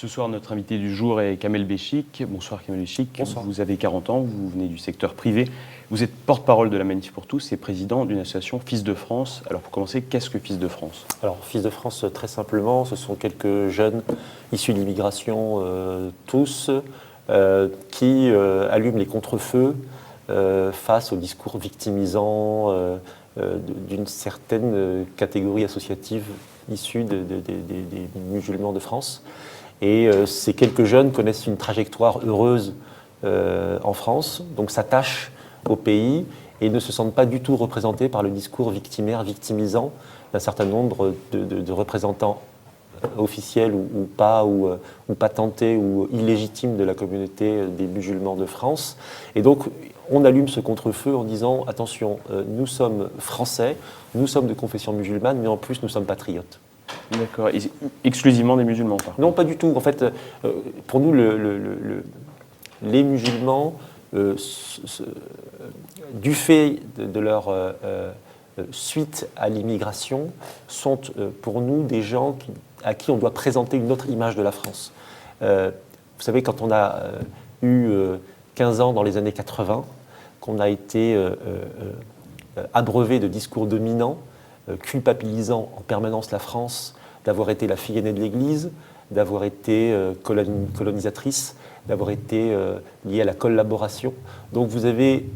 Ce soir, notre invité du jour est Kamel Béchik. Bonsoir Kamel Béchik. Bonsoir. Vous avez 40 ans, vous venez du secteur privé. Vous êtes porte-parole de la Manif pour tous et président d'une association Fils de France. Alors pour commencer, qu'est-ce que Fils de France ? Alors Fils de France, très simplement, ce sont quelques jeunes issus de l'immigration, tous, qui allument les contre-feux face au discours victimisant d'une certaine catégorie associative issue des musulmans de France. Et ces quelques jeunes connaissent une trajectoire heureuse en France, donc s'attachent au pays et ne se sentent pas du tout représentés par le discours victimaire, victimisant d'un certain nombre de représentants officiels ou patentés ou illégitimes de la communauté des musulmans de France. Et donc, on allume ce contre-feu en disant « Attention, nous sommes français, nous sommes de confession musulmane, mais en plus, nous sommes patriotes. » D'accord. Et exclusivement des musulmans, par contre ? Non, pas du tout. En fait, pour nous, les musulmans, du fait de leur suite à l'immigration, sont pour nous des gens à qui on doit présenter une autre image de la France. Vous savez, quand on a eu 15 ans dans les années 80, qu'on a été abreuvé de discours dominants, culpabilisant en permanence la France d'avoir été la fille aînée de l'Église, d'avoir été colonisatrice, d'avoir été liée à la collaboration. Donc vous avez,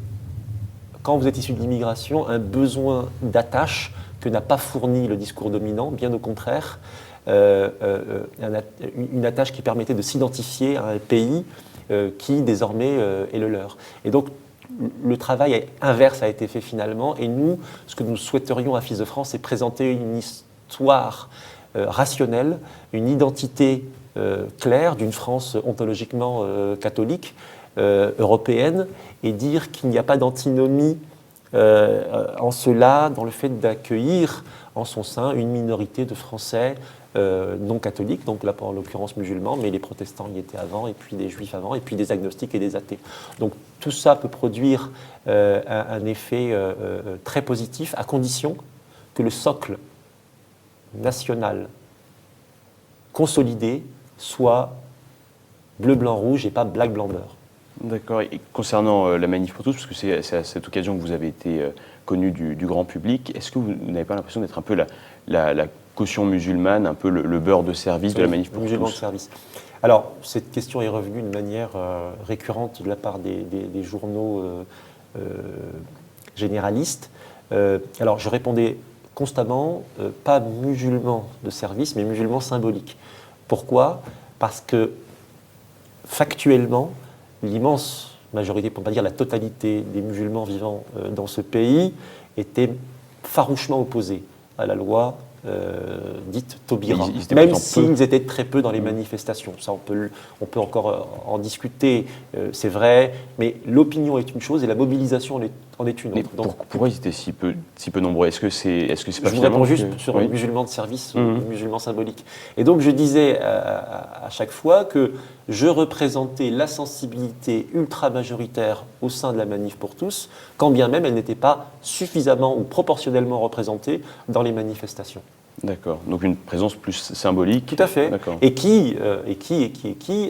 quand vous êtes issu de l'immigration, un besoin d'attache que n'a pas fourni le discours dominant, bien au contraire, une attache qui permettait de s'identifier à un pays qui désormais est le leur. Et donc le travail inverse a été fait finalement, et nous, ce que nous souhaiterions à Fils de France, c'est présenter une histoire rationnelle, une identité claire d'une France ontologiquement catholique, européenne, et dire qu'il n'y a pas d'antinomie en cela, dans le fait d'accueillir en son sein une minorité de Français non catholiques, donc là en l'occurrence musulmans, mais les protestants y étaient avant, et puis des juifs avant, et puis des agnostiques et des athées. Donc tout ça peut produire un effet très positif, à condition que le socle national consolidé soit bleu, blanc, rouge et pas black, blanc, beurre. D'accord. Et concernant la Manif pour tous, parce que c'est à cette occasion que vous avez été connu du grand public, est-ce que vous n'avez pas l'impression d'être un peu la caution musulmane, un peu le beurre de service de la Manif pour tous ? Musulman de service. Alors, cette question est revenue de manière récurrente de la part des journaux généralistes. Alors, je répondais constamment, pas musulman de service, mais musulman symbolique. Pourquoi ? Parce que, factuellement, l'immense majorité, pour ne pas dire la totalité des musulmans vivant dans ce pays étaient farouchement opposés à la loi dite Taubira, même s'ils étaient très peu dans les manifestations. Ça, on peut encore en discuter, c'est vrai, mais l'opinion est une chose et la mobilisation en est une autre. Donc, pourquoi ils étaient si peu nombreux ? Est-ce que c'est pas je vous réponds juste sur les musulmans de service ou les musulmans symboliques. Et donc je disais à chaque fois que je représentais la sensibilité ultra-majoritaire au sein de la Manif pour tous, quand bien même elle n'était pas suffisamment ou proportionnellement représentée dans les manifestations. D'accord. Donc une présence plus symbolique. Tout à fait. D'accord. Et qui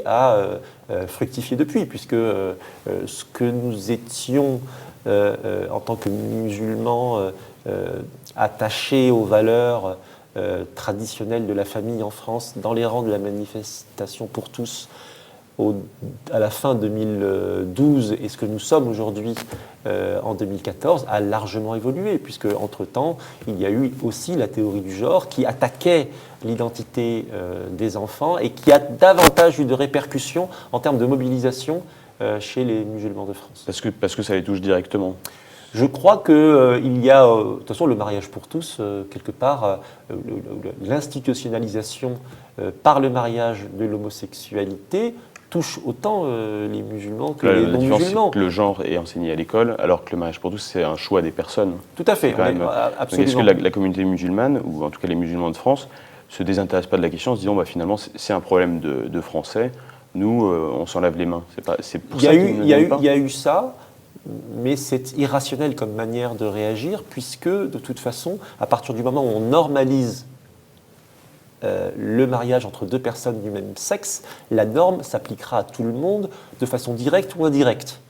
a fructifié depuis, puisque ce que nous étions en tant que musulmans attachés aux valeurs traditionnelles de la famille en France, dans les rangs de la manifestation pour tous, à la fin 2012, et ce que nous sommes aujourd'hui en 2014 a largement évolué, puisque entre-temps, il y a eu aussi la théorie du genre qui attaquait l'identité des enfants et qui a davantage eu de répercussions en termes de mobilisation chez les musulmans de France. Parce que ça les touche directement. Je crois qu'il y a, de toute façon, le mariage pour tous, quelque part, l'institutionnalisation par le mariage de l'homosexualité touche autant les musulmans que les non-musulmans. Que le genre est enseigné à l'école, alors que le mariage pour tous, c'est un choix des personnes. Tout à fait, absolument. Donc est-ce que la communauté musulmane, ou en tout cas les musulmans de France, se désintéressent pas de la question en se disant finalement c'est un problème de Français, nous on s'en lave les mains. C'est pour ça qu'il n'y a eu ça, mais c'est irrationnel comme manière de réagir, puisque de toute façon, à partir du moment où on normalise le mariage entre deux personnes du même sexe, la norme s'appliquera à tout le monde de façon directe ou indirecte.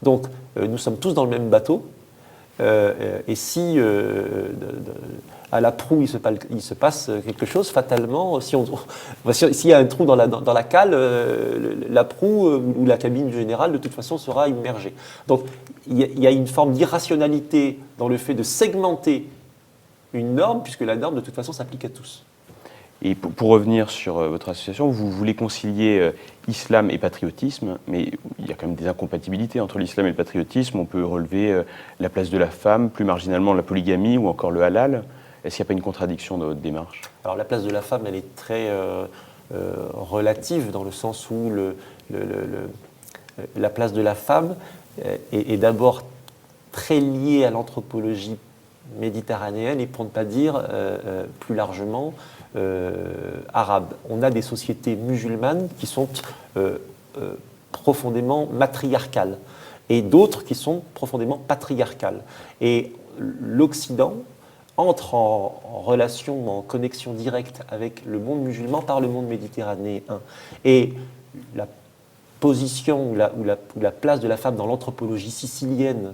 Donc, nous sommes tous dans le même bateau, et si à la proue il se passe quelque chose, fatalement, s'il y a un trou dans la cale, la proue ou la cabine générale de toute façon sera immergée. Donc il y a une forme d'irrationalité dans le fait de segmenter une norme, puisque la norme de toute façon s'applique à tous. Et pour revenir sur votre association, vous voulez concilier islam et patriotisme, mais il y a quand même des incompatibilités entre l'islam et le patriotisme. On peut relever la place de la femme, plus marginalement la polygamie ou encore le halal. Est-ce qu'il n'y a pas une contradiction dans votre démarche? Alors la place de la femme, elle est très relative, dans le sens où la place de la femme est d'abord très liée à l'anthropologie méditerranéenne et, pour ne pas dire plus largement, arabe. On a des sociétés musulmanes qui sont profondément matriarcales et d'autres qui sont profondément patriarcales. Et l'Occident entre en relation, en connexion directe avec le monde musulman par le monde méditerranéen. Et la position ou la place de la femme dans l'anthropologie sicilienne,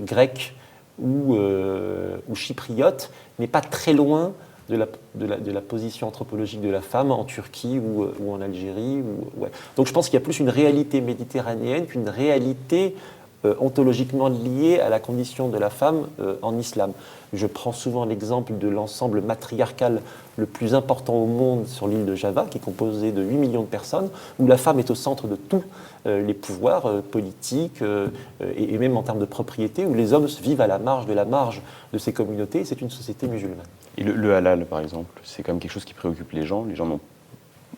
grecque ou chypriote n'est pas très loin de la position anthropologique de la femme en Turquie ou en Algérie. Ouais. Donc je pense qu'il y a plus une réalité méditerranéenne qu'une réalité ontologiquement liée à la condition de la femme en islam. Je prends souvent l'exemple de l'ensemble matriarcal le plus important au monde sur l'île de Java, qui est composé de 8 millions de personnes, où la femme est au centre de tous les pouvoirs politiques et même en termes de propriété, où les hommes vivent à la marge de ces communautés. C'est une société musulmane. Et le halal, par exemple, c'est quand même quelque chose qui préoccupe les gens. Les gens n'ont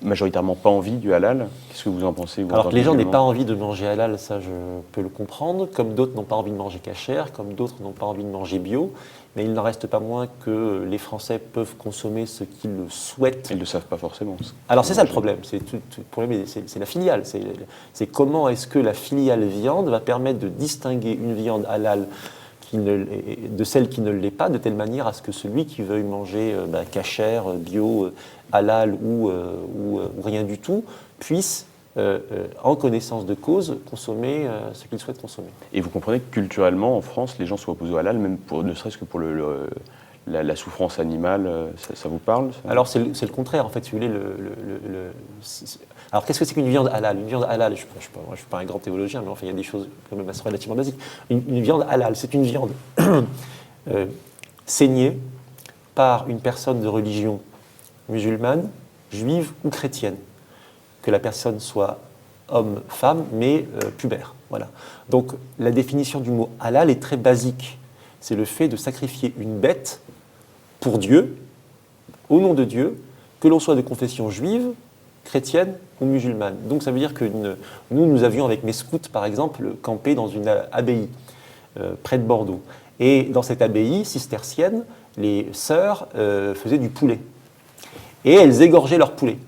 majoritairement pas envie du halal. Qu'est-ce que vous en pensez, vous, Alors que les gens n'aient pas envie de manger halal, ça je peux le comprendre, comme d'autres n'ont pas envie de manger cachère, comme d'autres n'ont pas envie de manger bio, mais il n'en reste pas moins que les Français peuvent consommer ce qu'ils le souhaitent. Ils ne le savent pas forcément. Alors c'est ça le problème, le problème c'est la filiale, c'est comment est-ce que la filiale viande va permettre de distinguer une viande halal de celle qui ne l'est pas, de telle manière à ce que celui qui veuille manger cachère, bio, halal ou rien du tout, puisse, en connaissance de cause, consommer ce qu'il souhaite consommer. Et vous comprenez que culturellement, en France, les gens sont opposés au halal, même ne serait-ce que pour la souffrance animale, ça vous parle, ça? Alors c'est le contraire, en fait, si vous voulez. Alors qu'est-ce que c'est qu'une viande halal? Une viande halal, je ne suis pas un grand théologien, mais enfin il y a des choses quand même assez relativement basiques. Une viande halal, c'est une viande saignée par une personne de religion musulmane, juive ou chrétienne. Que la personne soit homme, femme, mais pubère. Voilà. Donc la définition du mot halal est très basique. C'est le fait de sacrifier une bête pour Dieu, au nom de Dieu, que l'on soit de confession juive, chrétienne ou musulmane. Donc ça veut dire que nous avions avec mes scouts, par exemple, campé dans une abbaye près de Bordeaux. Et dans cette abbaye cistercienne, les sœurs faisaient du poulet. Et elles égorgeaient leurs poulets.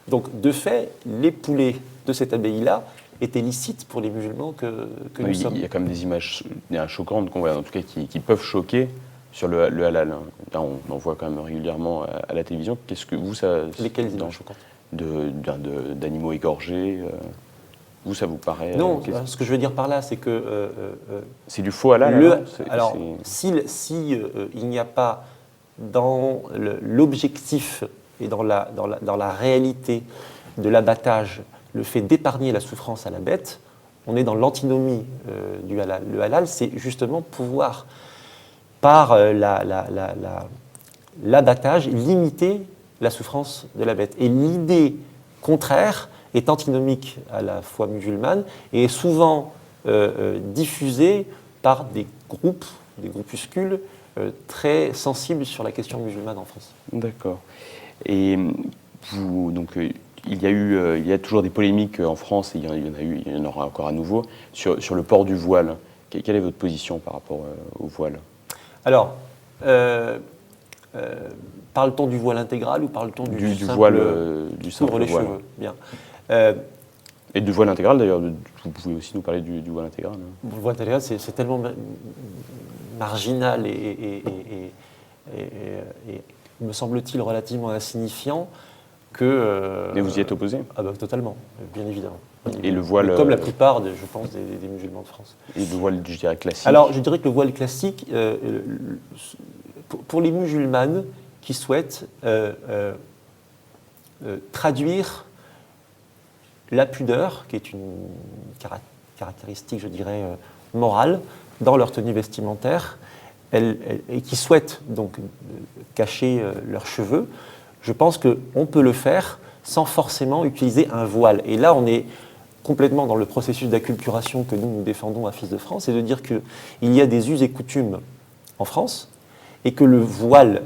Donc de fait, les poulets de cette abbaye-là étaient licites pour les musulmans que nous sommes. Il y a quand même des images choquantes qu'on voit, en tout cas qui peuvent choquer sur le halal. Là, on en voit quand même régulièrement à la télévision. Qu'est-ce que vous, ça... Lesquelles images choquantes? D'animaux égorgés. Vous, ça vous paraît... Non, ce que je veux dire par là, c'est que... c'est du faux halal. Alors, s'il n'y a pas dans l'objectif et dans la réalité de l'abattage le fait d'épargner la souffrance à la bête, on est dans l'antinomie du halal. Le halal, c'est justement pouvoir, par l'abattage, limiter la souffrance de la bête. Et l'idée contraire est antinomique à la foi musulmane et est souvent diffusée par des groupuscules très sensibles sur la question musulmane en France. D'accord. Et vous, donc, il y a toujours des polémiques en France, et il y en aura encore à nouveau, sur le port du voile. Quelle est votre position par rapport au voile? Alors, parle-t-on du voile intégral ou parle-t-on du simple voile du simple couvre les voile. cheveux? Bien. Et du voile intégral d'ailleurs, vous pouvez aussi nous parler du voile intégral. Le voile intégral, c'est tellement marginal et me semble-t-il, relativement insignifiant que... Mais vous y êtes opposé? Ah bah, totalement, bien évidemment. Et le voile... Comme la plupart, je pense, des musulmans de France. Et le voile, je dirais, classique? Alors, je dirais que le voile classique, pour les musulmanes qui souhaitent traduire la pudeur, qui est une caractéristique, je dirais, morale, dans leur tenue vestimentaire, et qui souhaitent donc cacher leurs cheveux, je pense qu'on peut le faire sans forcément utiliser un voile. Et là, on est complètement dans le processus d'acculturation que nous défendons à Fils de France, c'est de dire qu'il y a des us et coutumes en France, et que le voile,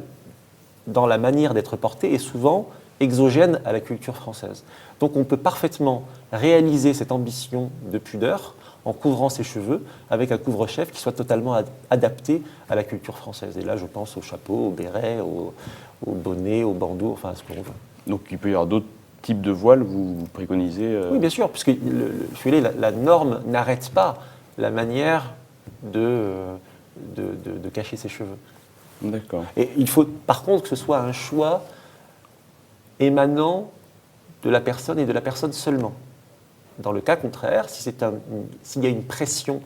dans la manière d'être porté, est souvent exogène à la culture française. Donc on peut parfaitement réaliser cette ambition de pudeur en couvrant ses cheveux avec un couvre-chef qui soit totalement adapté à la culture française. Et là, je pense au chapeau, au béret, au bonnet, au bandeau, enfin à ce qu'on veut. Donc il peut y avoir d'autres types de voiles, vous préconisez Oui, bien sûr, puisque la norme n'arrête pas la manière de cacher ses cheveux. D'accord. Et il faut par contre que ce soit un choix émanant de la personne et de la personne seulement. Dans le cas contraire, s'il y a une pression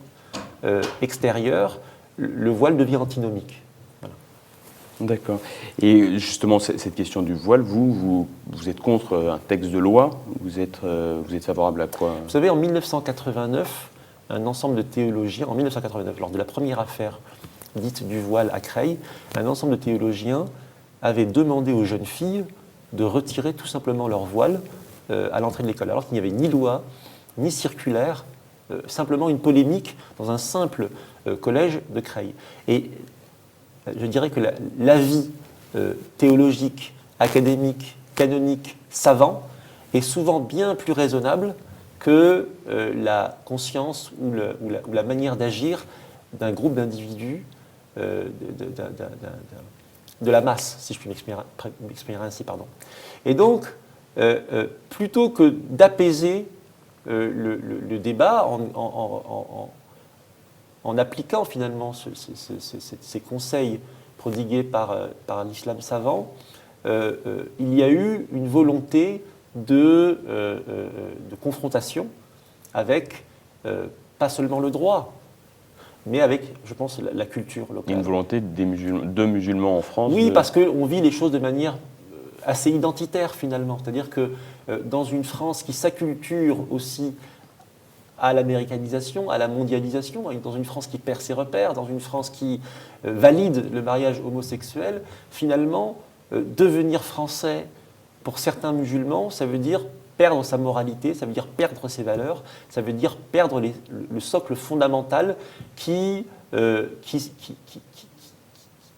extérieure, le voile devient antinomique. Voilà. D'accord. Et justement, cette question du voile, vous êtes contre un texte de loi? Vous êtes favorable à quoi? Vous savez, en 1989, un ensemble de théologiens, en 1989, lors de la première affaire dite du voile à Creil, un ensemble de théologiens avait demandé aux jeunes filles de retirer tout simplement leur voile à l'entrée de l'école, alors qu'il n'y avait ni loi, ni circulaire, simplement une polémique dans un simple collège de Creil. Et je dirais que l'avis théologique, académique, canonique, savant est souvent bien plus raisonnable que la conscience ou la manière d'agir d'un groupe d'individus, de la masse, si je puis m'exprimer ainsi. Pardon. Et donc, plutôt que d'apaiser le débat en appliquant finalement ces conseils prodigués par l'islam savant, il y a eu une volonté de confrontation avec pas seulement le droit, mais avec, je pense, la culture locale. Il y a une volonté de musulmans en France? Oui, parce qu'on vit les choses de manière assez identitaire finalement. C'est-à-dire que dans une France qui s'acculture aussi à l'américanisation, à la mondialisation, dans une France qui perd ses repères, dans une France qui valide le mariage homosexuel, finalement, devenir français pour certains musulmans, ça veut dire perdre sa moralité, ça veut dire perdre ses valeurs, ça veut dire perdre le socle fondamental qui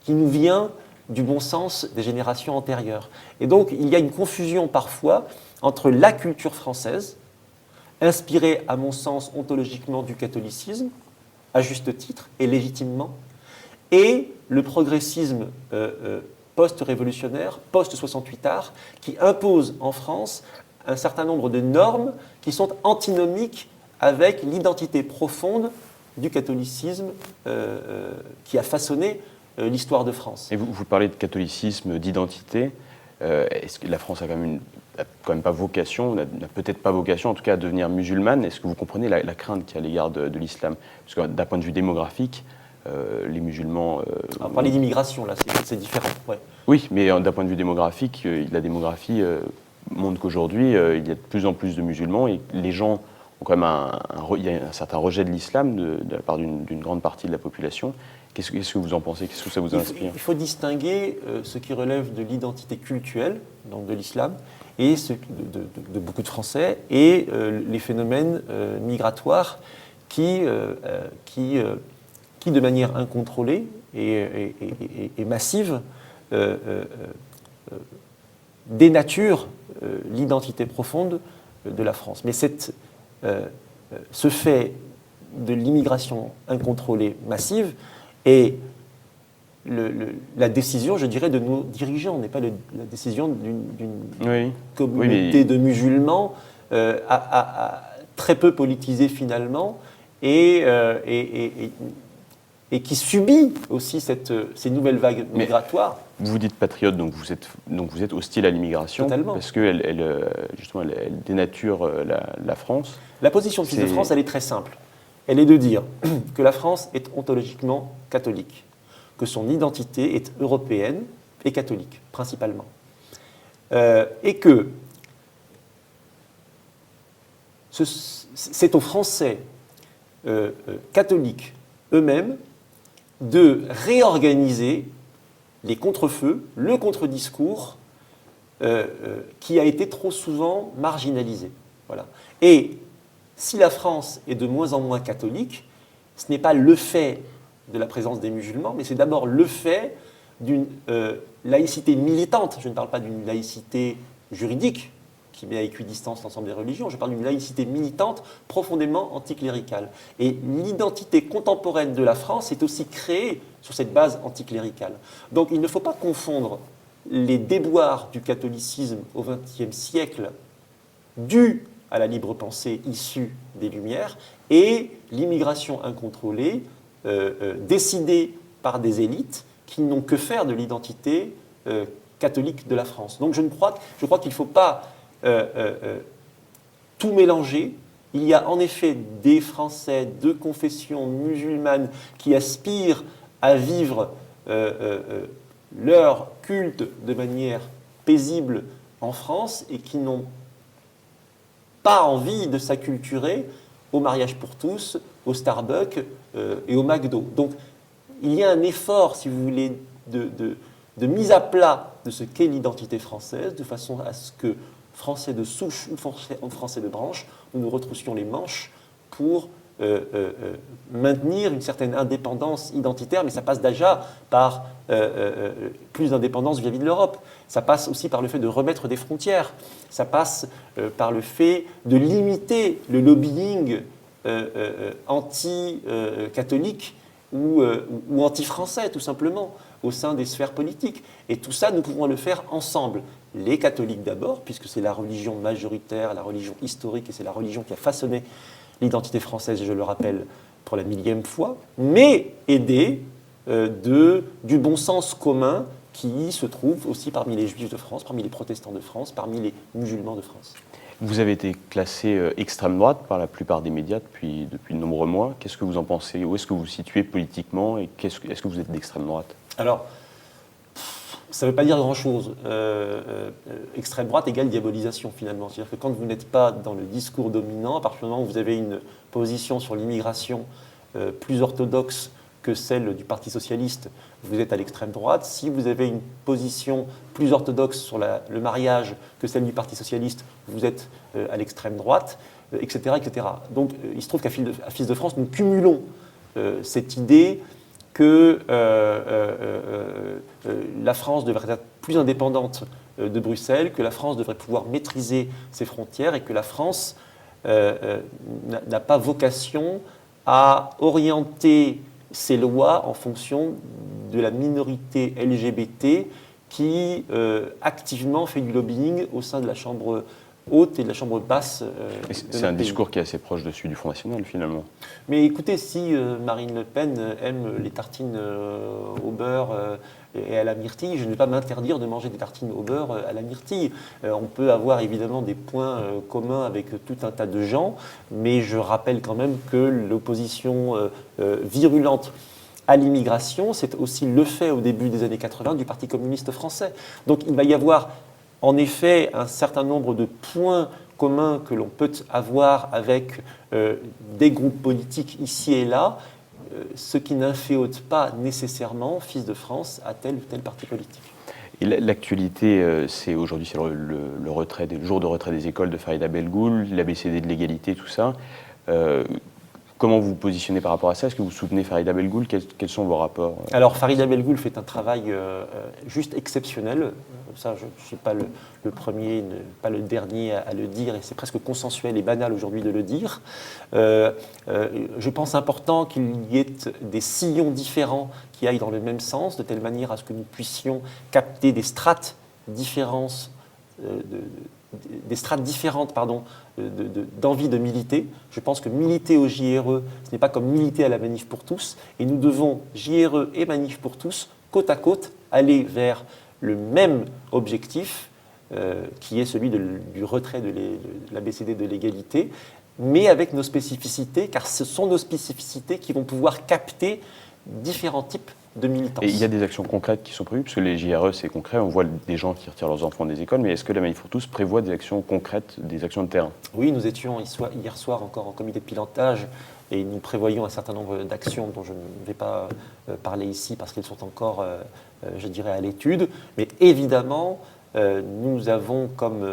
nous vient du bon sens des générations antérieures. Et donc, il y a une confusion parfois entre la culture française, inspirée, à mon sens, ontologiquement du catholicisme, à juste titre et légitimement, et le progressisme post-révolutionnaire, post-68 art, qui impose en France un certain nombre de normes qui sont antinomiques avec l'identité profonde du catholicisme qui a façonné l'histoire de France. Et vous parlez de catholicisme, d'identité. Est-ce que la France a quand même pas vocation, n'a peut-être pas vocation, en tout cas, à devenir musulmane? Est-ce que vous comprenez la crainte qu'il y a à l'égard de l'islam? Parce que d'un point de vue démographique, les musulmans... On parler d'immigration, là, c'est différent. Ouais. Oui, mais d'un point de vue démographique, la démographie montre qu'aujourd'hui, il y a de plus en plus de musulmans et les gens ont quand même il y a un certain rejet de l'islam de la part d'une grande partie de la population. Qu'est-ce que vous en pensez? Qu'est-ce que ça vous inspire? Il faut distinguer ce qui relève de l'identité cultuelle, donc de l'islam, et de beaucoup de Français, et les phénomènes migratoires qui, de manière incontrôlée et massive, dénaturent l'identité profonde de la France. Mais ce fait de l'immigration incontrôlée massive est la décision, je dirais, de nos dirigeants, n'est pas la décision d'une communauté de musulmans très peu politisée finalement et et qui subit aussi ces nouvelles vagues migratoires. Vous dites patriote, donc vous êtes hostile à l'immigration. Totalement. Parce qu'elle justement, elle dénature la France. La position de Fils de France, elle est très simple. Elle est de dire que la France est ontologiquement catholique, que son identité est européenne et catholique, principalement. Et que c'est aux Français catholiques eux-mêmes de réorganiser les contre-feux, le contre-discours qui a été trop souvent marginalisé. Voilà. Et si la France est de moins en moins catholique, ce n'est pas le fait de la présence des musulmans, mais c'est d'abord le fait d'une laïcité militante. Je ne parle pas d'une laïcité juridique qui met à équidistance l'ensemble des religions, je parle d'une laïcité militante profondément anticléricale. Et l'identité contemporaine de la France est aussi créée sur cette base anticléricale. Donc il ne faut pas confondre les déboires du catholicisme au XXe siècle dus à la libre pensée issue des Lumières et l'immigration incontrôlée décidée par des élites qui n'ont que faire de l'identité catholique de la France. Donc je crois qu'il ne faut pas tout mélanger. Il y a en effet des Français de confession musulmane qui aspirent à vivre leur culte de manière paisible en France et qui n'ont pas envie de s'acculturer au mariage pour tous, au Starbucks et au McDo. Donc il y a un effort, si vous voulez, de mise à plat de ce qu'est l'identité française, de façon à ce que, Français de souche ou Français de branche, nous nous retroussions les manches pour maintenir une certaine indépendance identitaire, mais ça passe déjà par plus d'indépendance vis-à-vis de l'Europe. Ça passe aussi par le fait de remettre des frontières. Ça passe par le fait de limiter le lobbying anti-catholique ou anti-français, tout simplement, au sein des sphères politiques. Et tout ça, nous pouvons le faire ensemble. Les catholiques d'abord, puisque c'est la religion majoritaire, la religion historique, et c'est la religion qui a façonné l'identité française, je le rappelle pour la 1000e fois, mais aidés du bon sens commun qui se trouve aussi parmi les juifs de France, parmi les protestants de France, parmi les musulmans de France. Vous avez été classé extrême droite par la plupart des médias depuis de nombreux mois. Qu'est-ce que vous en pensez? Où est-ce que vous vous situez politiquement et est-ce que vous êtes d'extrême droite? Alors, ça ne veut pas dire grand-chose. Extrême droite égale diabolisation, finalement. C'est-à-dire que quand vous n'êtes pas dans le discours dominant, à partir du moment où vous avez une position sur l'immigration plus orthodoxe que celle du Parti socialiste, vous êtes à l'extrême droite. Si vous avez une position plus orthodoxe sur le mariage que celle du Parti socialiste, vous êtes à l'extrême droite, etc., etc. Donc, il se trouve qu'à Fils de France, nous cumulons cette idée que la France devrait être plus indépendante de Bruxelles, que la France devrait pouvoir maîtriser ses frontières et que la France n'a pas vocation à orienter ses lois en fonction de la minorité LGBT qui activement fait du lobbying au sein de la Chambre haute et de la Chambre basse. C'est un discours qui est assez proche de celui du Front National, finalement. Mais écoutez, si Marine Le Pen aime les tartines au beurre et à la myrtille, je ne vais pas m'interdire de manger des tartines au beurre à la myrtille. On peut avoir évidemment des points communs avec tout un tas de gens, mais je rappelle quand même que l'opposition virulente à l'immigration, c'est aussi le fait au début des années 80 du Parti communiste français. Donc il va y avoir en effet un certain nombre de points communs que l'on peut avoir avec des groupes politiques ici et là, ce qui n'inféode pas nécessairement Fils de France à tel ou tel parti politique. Et l'actualité, c'est aujourd'hui le jour de retrait des écoles de Farida Belgoul, l'ABCD de l'égalité, tout ça. Comment vous vous positionnez par rapport à ça? Est-ce que vous soutenez Farida Belgoul? Quels sont vos rapports? Alors, Farida Belgoul fait un travail juste exceptionnel. Ça, je ne suis pas le premier, pas le dernier à le dire, et c'est presque consensuel et banal aujourd'hui de le dire. Je pense important qu'il y ait des sillons différents qui aillent dans le même sens, de telle manière à ce que nous puissions capter des strates différentes des strates différentes d'envie de militer. Je pense que militer au JRE, ce n'est pas comme militer à la Manif pour tous. Et nous devons, JRE et Manif pour tous, côte à côte, aller vers le même objectif, qui est celui du retrait de l'ABCD de l'égalité, mais avec nos spécificités, car ce sont nos spécificités qui vont pouvoir capter différents types de militants. Et il y a des actions concrètes qui sont prévues, parce que les JRE, c'est concret, on voit des gens qui retirent leurs enfants des écoles, mais est-ce que la Manif pour tous prévoit des actions concrètes, des actions de terrain? Oui, nous étions hier soir encore en comité de pilotage et nous prévoyons un certain nombre d'actions dont je ne vais pas parler ici parce qu'elles sont encore, je dirais, à l'étude. Mais évidemment, nous avons comme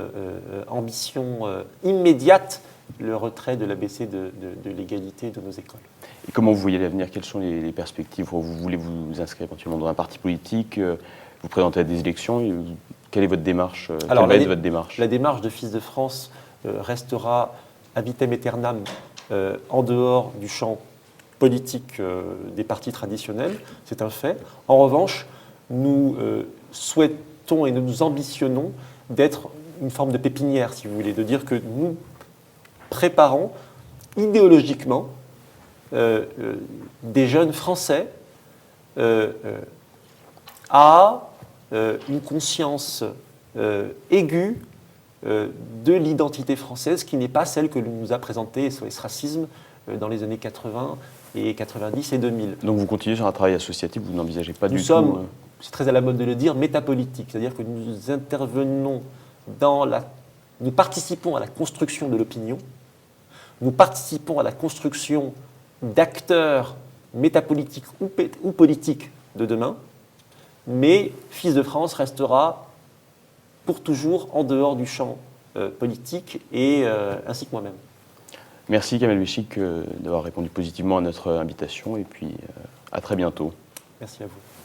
ambition immédiate le retrait de l'ABC de l'égalité de nos écoles. Et comment vous voyez l'avenir? Quelles sont les perspectives? Vous voulez vous inscrire éventuellement dans un parti politique, vous présenter à des élections? Quelle est votre démarche? Alors, Quelle va être votre démarche? La démarche de Fils de France restera à vitam aeternam en dehors du champ politique des partis traditionnels, c'est un fait. En revanche, nous souhaitons et nous ambitionnons d'être une forme de pépinière, si vous voulez, de dire que nous préparons idéologiquement des jeunes Français à une conscience aiguë de l'identité française qui n'est pas celle que nous a présentée SOS Racisme dans les années 80 et 90 et 2000. Donc vous continuez sur un travail associatif, vous n'envisagez pas Nous du sommes, tout... c'est très à la mode de le dire, métapolitique, c'est-à-dire que nous intervenons nous participons à la construction de l'opinion, nous participons à la construction d'acteurs métapolitiques ou politiques de demain, mais Fils de France restera pour toujours en dehors du champ politique et ainsi que moi-même. Merci Kamel Béchik d'avoir répondu positivement à notre invitation et puis à très bientôt. Merci à vous.